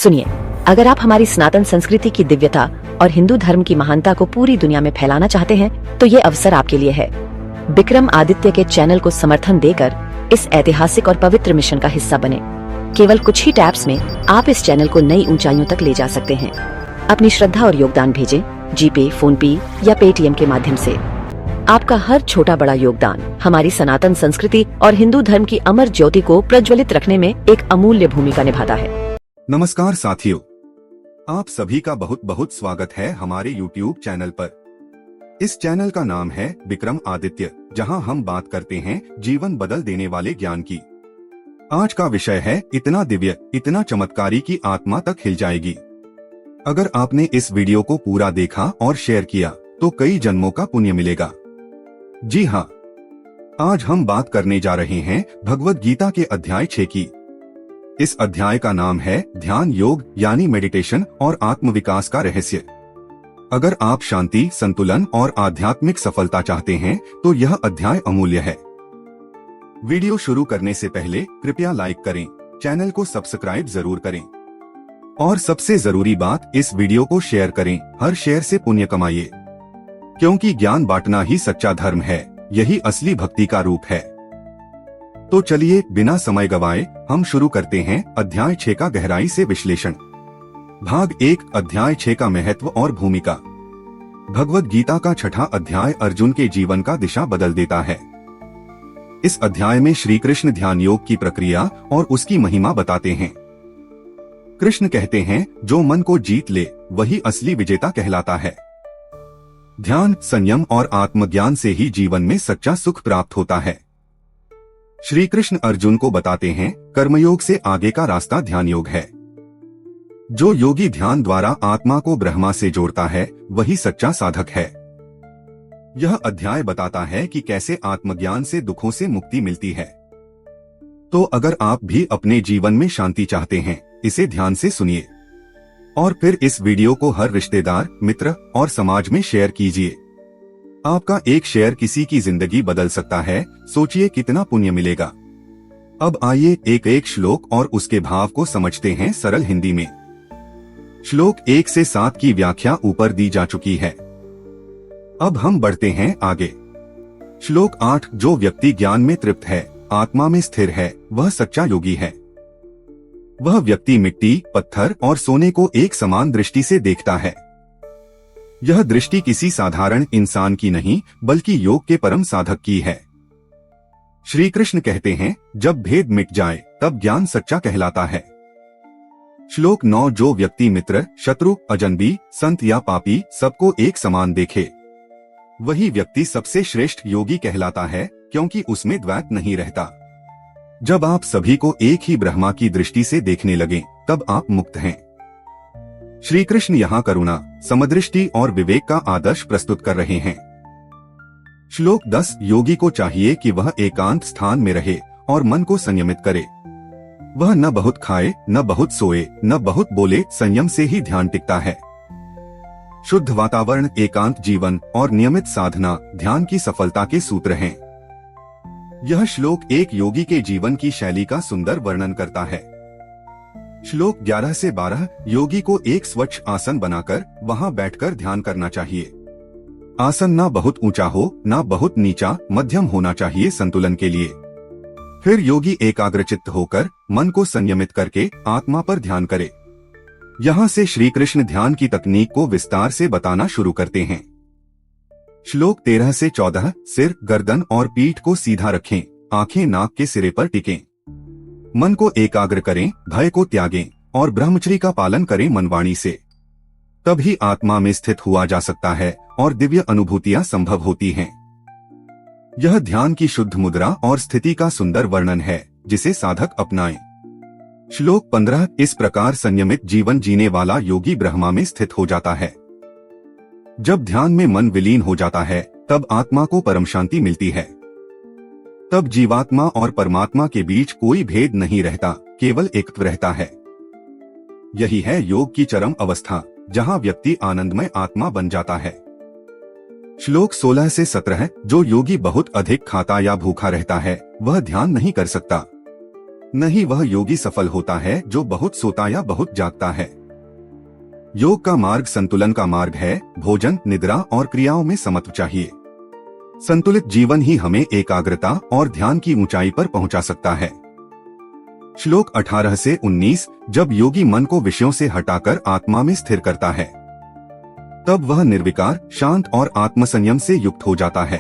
सुनिए, अगर आप हमारी सनातन संस्कृति की दिव्यता और हिंदू धर्म की महानता को पूरी दुनिया में फैलाना चाहते हैं तो ये अवसर आपके लिए है। विक्रम आदित्य के चैनल को समर्थन देकर इस ऐतिहासिक और पवित्र मिशन का हिस्सा बने। केवल कुछ ही टैप्स में आप इस चैनल को नई ऊंचाइयों तक ले जा सकते हैं। अपनी श्रद्धा और योगदान भेजें जीपे, फोनपे या पेटीएम के माध्यम से। आपका हर छोटा बड़ा योगदान हमारी सनातन संस्कृति और हिंदू धर्म की अमर ज्योति को प्रज्वलित रखने में एक अमूल्य भूमिका निभाता है। नमस्कार साथियों, आप सभी का बहुत बहुत स्वागत है हमारे YouTube चैनल पर। इस चैनल का नाम है विक्रम आदित्य, जहां हम बात करते हैं जीवन बदल देने वाले ज्ञान की। आज का विषय है इतना दिव्य, इतना चमत्कारी कि आत्मा तक हिल जाएगी। अगर आपने इस वीडियो को पूरा देखा और शेयर किया तो कई जन्मों का पुण्य मिलेगा। जी हाँ, आज हम बात करने जा रहे हैं भगवद गीता के अध्याय 6 की। इस अध्याय का नाम है ध्यान योग यानी मेडिटेशन और आत्मविकास का रहस्य। अगर आप शांति, संतुलन और आध्यात्मिक सफलता चाहते हैं तो यह अध्याय अमूल्य है। वीडियो शुरू करने से पहले कृपया लाइक करें, चैनल को सब्सक्राइब जरूर करें और सबसे जरूरी बात, इस वीडियो को शेयर करें। हर शेयर से पुण्य कमाइए, क्योंकि ज्ञान बांटना ही सच्चा धर्म है, यही असली भक्ति का रूप है। तो चलिए बिना समय गवाए हम शुरू करते हैं अध्याय 6 का गहराई से विश्लेषण। भाग 1, अध्याय 6 का महत्व और भूमिका। भगवद गीता का 6वां अध्याय अर्जुन के जीवन का दिशा बदल देता है। इस अध्याय में श्री कृष्ण ध्यान योग की प्रक्रिया और उसकी महिमा बताते हैं। कृष्ण कहते हैं, जो मन को जीत ले वही असली विजेता कहलाता है। ध्यान, संयम और आत्मज्ञान से ही जीवन में सच्चा सुख प्राप्त होता है। श्री कृष्ण अर्जुन को बताते हैं, कर्मयोग से आगे का रास्ता ध्यान योग है। जो योगी ध्यान द्वारा आत्मा को ब्रह्मा से जोड़ता है वही सच्चा साधक है। यह अध्याय बताता है कि कैसे आत्मज्ञान से दुखों से मुक्ति मिलती है। तो अगर आप भी अपने जीवन में शांति चाहते हैं, इसे ध्यान से सुनिए और फिर इस वीडियो को हर रिश्तेदार, मित्र और समाज में शेयर कीजिए। आपका एक शेयर किसी की जिंदगी बदल सकता है। सोचिए कितना पुण्य मिलेगा। अब आइए एक एक श्लोक और उसके भाव को समझते हैं सरल हिंदी में। श्लोक 1 से 7 की व्याख्या ऊपर दी जा चुकी है। अब हम बढ़ते हैं आगे। श्लोक 8, जो व्यक्ति ज्ञान में तृप्त है, आत्मा में स्थिर है, वह सच्चा योगी है। वह व्यक्ति मिट्टी, पत्थर और सोने को एक समान दृष्टि से देखता है। यह दृष्टि किसी साधारण इंसान की नहीं बल्कि योग के परम साधक की है। श्री कृष्ण कहते हैं, जब भेद मिट जाए तब ज्ञान सच्चा कहलाता है। श्लोक 9, जो व्यक्ति मित्र, शत्रु, अजनबी, संत या पापी सबको एक समान देखे, वही व्यक्ति सबसे श्रेष्ठ योगी कहलाता है, क्योंकि उसमें द्वैत नहीं रहता। जब आप सभी को एक ही ब्रह्मा की दृष्टि से देखने लगे तब आप मुक्त हैं। श्री कृष्ण यहाँ करुणा, समदृष्टि और विवेक का आदर्श प्रस्तुत कर रहे हैं। श्लोक 10, योगी को चाहिए कि वह एकांत स्थान में रहे और मन को संयमित करे। वह न बहुत खाए, न बहुत सोए, न बहुत बोले, संयम से ही ध्यान टिकता है। शुद्ध वातावरण, एकांत जीवन और नियमित साधना ध्यान की सफलता के सूत्र हैं। यह श्लोक एक योगी के जीवन की शैली का सुंदर वर्णन करता है। श्लोक 11 से 12, योगी को एक स्वच्छ आसन बनाकर वहां बैठकर ध्यान करना चाहिए। आसन ना बहुत ऊंचा हो, ना बहुत नीचा, मध्यम होना चाहिए संतुलन के लिए। फिर योगी एकाग्रचित्त होकर मन को संयमित करके आत्मा पर ध्यान करे। यहाँ से श्री कृष्ण ध्यान की तकनीक को विस्तार से बताना शुरू करते हैं। श्लोक 13 से 14, सिर, गर्दन और पीठ को सीधा रखें, आंखें नाक के सिरे पर टिकें। मन को एकाग्र करें, भय को त्यागें और ब्रह्मचर्य का पालन करें मनवाणी से। तभी आत्मा में स्थित हुआ जा सकता है और दिव्य अनुभूतियां संभव होती हैं। यह ध्यान की शुद्ध मुद्रा और स्थिति का सुंदर वर्णन है, जिसे साधक अपनाएं। श्लोक 15, इस प्रकार संयमित जीवन जीने वाला योगी ब्रह्मा में स्थित हो जाता है। जब ध्यान में मन विलीन हो जाता है तब आत्मा को परम शांति मिलती है। तब जीवात्मा और परमात्मा के बीच कोई भेद नहीं रहता, केवल एकत्व रहता है। यही है योग की चरम अवस्था, जहां व्यक्ति आनंदमय आत्मा बन जाता है। श्लोक 16 से 17, जो योगी बहुत अधिक खाता या भूखा रहता है वह ध्यान नहीं कर सकता। नहीं वह योगी सफल होता है जो बहुत सोता या बहुत जागता है। योग का मार्ग संतुलन का मार्ग है। भोजन, निद्रा और क्रियाओं में समत्व चाहिए। संतुलित जीवन ही हमें एकाग्रता और ध्यान की ऊंचाई पर पहुंचा सकता है। श्लोक 18 से 19। जब योगी मन को विषयों से हटाकर आत्मा में स्थिर करता है, तब वह निर्विकार, शांत और आत्मसंयम से युक्त हो जाता है।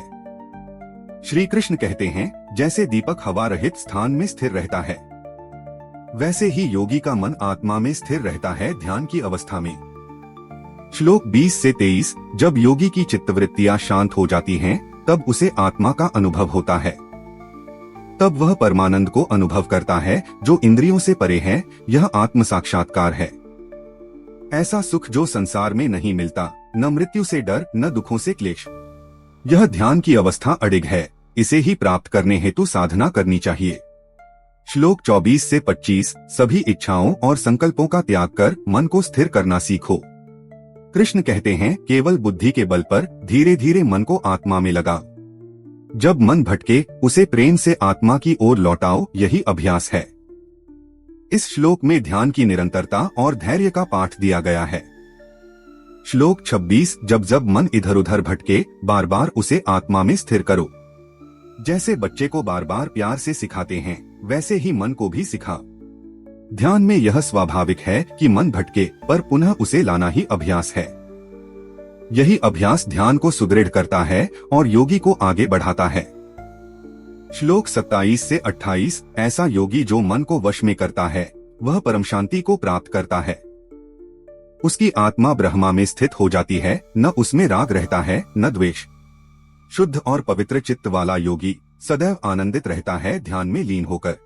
श्री कृष्ण कहते हैं, जैसे दीपक हवा रहित स्थान में स्थिर रहता है, वैसे ही योगी का मन आत्मा में स्थिर रहता है ध्यान की अवस्था में। श्लोक 20 से 23। जब योगी की चित्तवृत्तियां शांत हो जाती हैं, तब उसे आत्मा का अनुभव होता है। तब वह परमानंद को अनुभव करता है जो इंद्रियों से परे है। यह आत्म साक्षात्कार है। ऐसा सुख जो संसार में नहीं मिलता, न मृत्यु से डर, न दुखों से क्लेश। यह ध्यान की अवस्था अडिग है। इसे ही प्राप्त करने हेतु साधना करनी चाहिए। श्लोक 24 से 25। सभी इच्छाओं और संकल्पों का त्याग कर मन को स्थिर करना सीखो। कृष्ण कहते हैं, केवल बुद्धि के बल पर धीरे धीरे मन को आत्मा में लगा। जब मन भटके, उसे प्रेम से आत्मा की ओर लौटाओ। यही अभ्यास है। इस श्लोक में ध्यान की निरंतरता और धैर्य का पाठ दिया गया है। श्लोक 26। जब जब मन इधर उधर भटके, बार बार उसे आत्मा में स्थिर करो। जैसे बच्चे को बार बार प्यार से सिखाते हैं, वैसे ही मन को भी सिखा। ध्यान में यह स्वाभाविक है कि मन भटके, पर पुनः उसे लाना ही अभ्यास है। यही अभ्यास ध्यान को सुदृढ़ करता है और योगी को आगे बढ़ाता है। श्लोक 27 से 28। ऐसा योगी जो मन को वश में करता है, वह परम शांति को प्राप्त करता है। उसकी आत्मा ब्रह्मा में स्थित हो जाती है। न उसमें राग रहता है, न द्वेष। शुद्ध और पवित्र चित्त वाला योगी सदैव आनंदित रहता है। ध्यान में लीन होकर,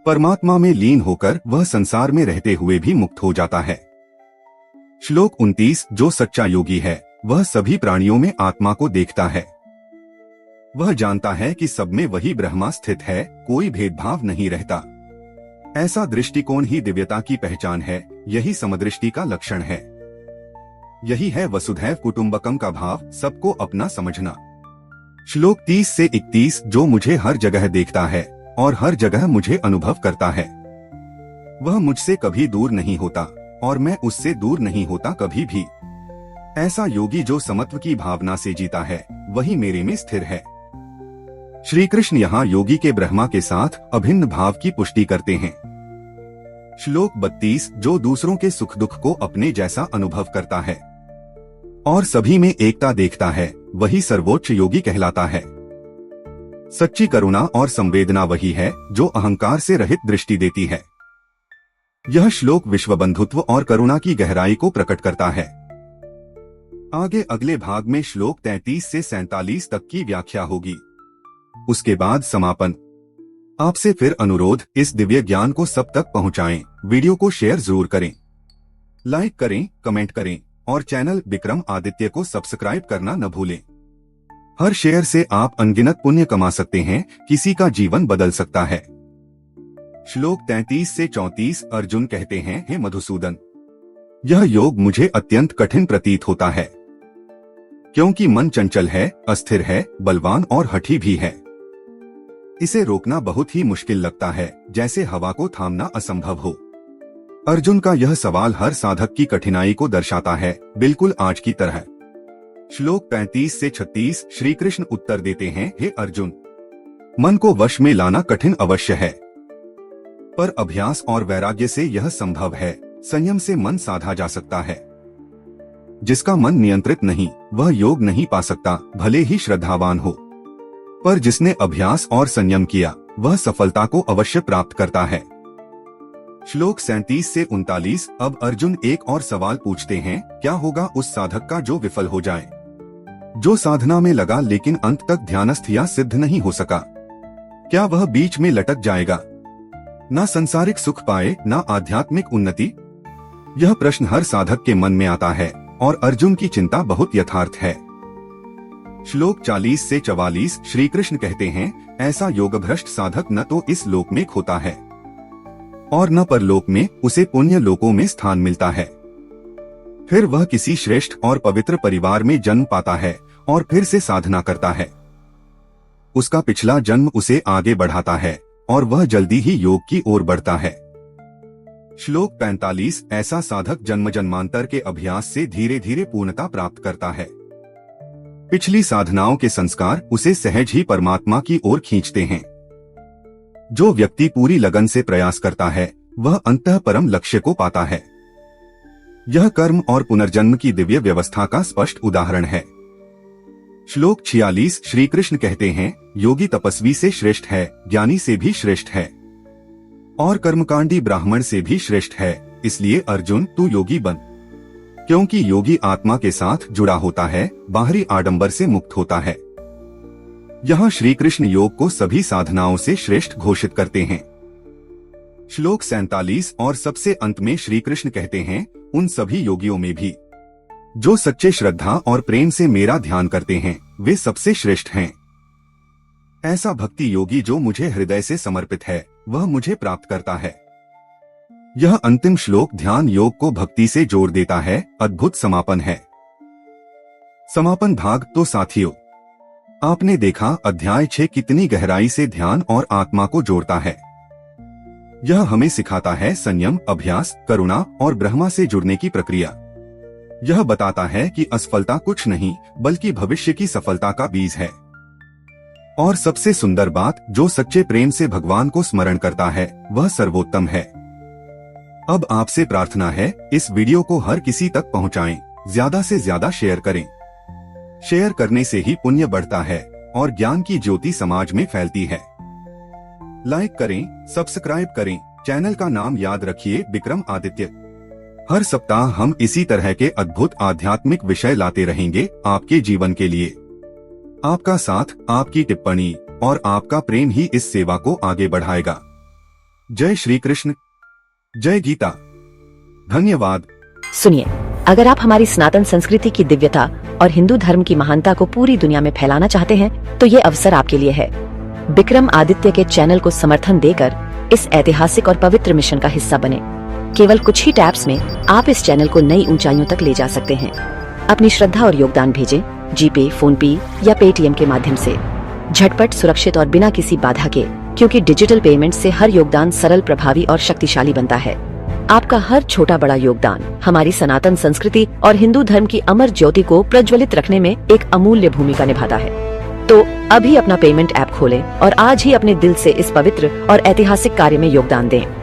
परमात्मा में लीन होकर वह संसार में रहते हुए भी मुक्त हो जाता है। श्लोक 29। जो सच्चा योगी है, वह सभी प्राणियों में आत्मा को देखता है। वह जानता है कि सब में वही ब्रह्मा स्थित है, कोई भेदभाव नहीं रहता। ऐसा दृष्टिकोण ही दिव्यता की पहचान है। यही समदृष्टि का लक्षण है। यही है वसुधैव कुटुंबकम का भाव, सबको अपना समझना। श्लोक 30 से 31। जो मुझे हर जगह देखता है और हर जगह मुझे अनुभव करता है, वह मुझसे कभी दूर नहीं होता और मैं उससे दूर नहीं होता कभी भी। ऐसा योगी जो समत्व की भावना से जीता है, वही मेरे में स्थिर है। श्री कृष्ण यहाँ योगी के ब्रह्मा के साथ अभिन्न भाव की पुष्टि करते हैं। श्लोक 32। जो दूसरों के सुख दुख को अपने जैसा अनुभव करता है और सभी में एकता देखता है, वही सर्वोच्च योगी कहलाता है। सच्ची करुणा और संवेदना वही है जो अहंकार से रहित दृष्टि देती है। यह श्लोक विश्व बंधुत्व और करुणा की गहराई को प्रकट करता है। आगे अगले भाग में श्लोक 33 से 47 तक की व्याख्या होगी। उसके बाद समापन। आपसे फिर अनुरोध, इस दिव्य ज्ञान को सब तक पहुंचाएं। वीडियो को शेयर जरूर करें, लाइक करें, कमेंट करें और चैनल विक्रम आदित्य को सब्सक्राइब करना न भूलें। हर शेयर से आप अनगिनत पुण्य कमा सकते हैं, किसी का जीवन बदल सकता है। श्लोक 33 से 34। अर्जुन कहते हैं, हे मधुसूदन, यह योग मुझे अत्यंत कठिन प्रतीत होता है, क्योंकि मन चंचल है, अस्थिर है, बलवान और हठी भी है। इसे रोकना बहुत ही मुश्किल लगता है, जैसे हवा को थामना असंभव हो। अर्जुन का यह सवाल हर साधक की कठिनाई को दर्शाता है, बिल्कुल आज की तरह। श्लोक 35 से 36। श्री कृष्ण उत्तर देते हैं, हे अर्जुन, मन को वश में लाना कठिन अवश्य है, पर अभ्यास और वैराग्य से यह संभव है। संयम से मन साधा जा सकता है। जिसका मन नियंत्रित नहीं, वह योग नहीं पा सकता, भले ही श्रद्धावान हो। पर जिसने अभ्यास और संयम किया, वह सफलता को अवश्य प्राप्त करता है। श्लोक 37 से 39। अब अर्जुन एक और सवाल पूछते हैं, क्या होगा उस साधक का जो विफल हो जाए, जो साधना में लगा लेकिन अंत तक ध्यानस्थ या सिद्ध नहीं हो सका? क्या वह बीच में लटक जाएगा, ना संसारिक सुख पाए, ना आध्यात्मिक उन्नति? यह प्रश्न हर साधक के मन में आता है और अर्जुन की चिंता बहुत यथार्थ है। श्लोक 40 से 44। श्री कृष्ण कहते हैं, ऐसा योगभ्रष्ट साधक न तो इस लोक में खोता है और न परलोक में, उसे पुण्य लोकों में स्थान मिलता है। फिर वह किसी श्रेष्ठ और पवित्र परिवार में जन्म पाता है और फिर से साधना करता है। उसका पिछला जन्म उसे आगे बढ़ाता है और वह जल्दी ही योग की ओर बढ़ता है। श्लोक 45 ऐसा साधक जन्म जन्मांतर के अभ्यास से धीरे धीरे पूर्णता प्राप्त करता है। पिछली साधनाओं के संस्कार उसे सहज ही परमात्मा की ओर खींचते हैं। जो व्यक्ति पूरी लगन से प्रयास करता है वह अंततः परम लक्ष्य को पाता है। यह कर्म और पुनर्जन्म की दिव्य व्यवस्था का स्पष्ट उदाहरण है। श्लोक 46 श्री कृष्ण कहते हैं, योगी तपस्वी से श्रेष्ठ है, ज्ञानी से भी श्रेष्ठ है और कर्मकांडी ब्राह्मण से भी श्रेष्ठ है। इसलिए अर्जुन तू योगी बन, क्योंकि योगी आत्मा के साथ जुड़ा होता है, बाहरी आडंबर से मुक्त होता है। यहाँ श्री कृष्ण योग को सभी साधनाओं से श्रेष्ठ घोषित करते हैं। श्लोक 47 और सबसे अंत में श्री कृष्ण कहते हैं, उन सभी योगियों में भी जो सच्चे श्रद्धा और प्रेम से मेरा ध्यान करते हैं वे सबसे श्रेष्ठ हैं। ऐसा भक्ति योगी जो मुझे हृदय से समर्पित है वह मुझे प्राप्त करता है। यह अंतिम श्लोक ध्यान योग को भक्ति से जोड़ देता है। अद्भुत समापन है। समापन भाग तो साथियों आपने देखा अध्याय 6 कितनी गहराई से ध्यान और आत्मा को जोड़ता है। यह हमें सिखाता है संयम, अभ्यास, करुणा और ब्रह्मा से जुड़ने की प्रक्रिया। यह बताता है कि असफलता कुछ नहीं बल्कि भविष्य की सफलता का बीज है। और सबसे सुंदर बात, जो सच्चे प्रेम से भगवान को स्मरण करता है वह सर्वोत्तम है। अब आपसे प्रार्थना है इस वीडियो को हर किसी तक पहुंचाएं, ज्यादा से ज्यादा शेयर करें। शेयर करने से ही पुण्य बढ़ता है और ज्ञान की ज्योति समाज में फैलती है। लाइक करें, सब्सक्राइब करें। चैनल का नाम याद रखिए विक्रम आदित्य। हर सप्ताह हम इसी तरह के अद्भुत आध्यात्मिक विषय लाते रहेंगे आपके जीवन के लिए। आपका साथ, आपकी टिप्पणी और आपका प्रेम ही इस सेवा को आगे बढ़ाएगा। जय श्री कृष्ण, जय गीता। धन्यवाद। सुनिए, अगर आप हमारी सनातन संस्कृति की दिव्यता और हिंदू धर्म की महानता को पूरी दुनिया में फैलाना चाहते हैं तो ये अवसर आपके लिए है। विक्रम आदित्य के चैनल को समर्थन देकर इस ऐतिहासिक और पवित्र मिशन का हिस्सा बने। केवल कुछ ही टैप्स में आप इस चैनल को नई ऊंचाइयों तक ले जा सकते हैं। अपनी श्रद्धा और योगदान भेजें जीपे, फोनपे या पेटीएम के माध्यम से, झटपट, सुरक्षित और बिना किसी बाधा के, क्योंकि डिजिटल पेमेंट से हर योगदान सरल, प्रभावी और शक्तिशाली बनता है। आपका हर छोटा बड़ा योगदान हमारी सनातन संस्कृति और हिंदू धर्म की अमर ज्योति को प्रज्वलित रखने में एक अमूल्य भूमिका निभाता है। तो अभी अपना पेमेंट ऐप खोलें और आज ही अपने दिल से इस पवित्र और ऐतिहासिक कार्य में योगदान दें।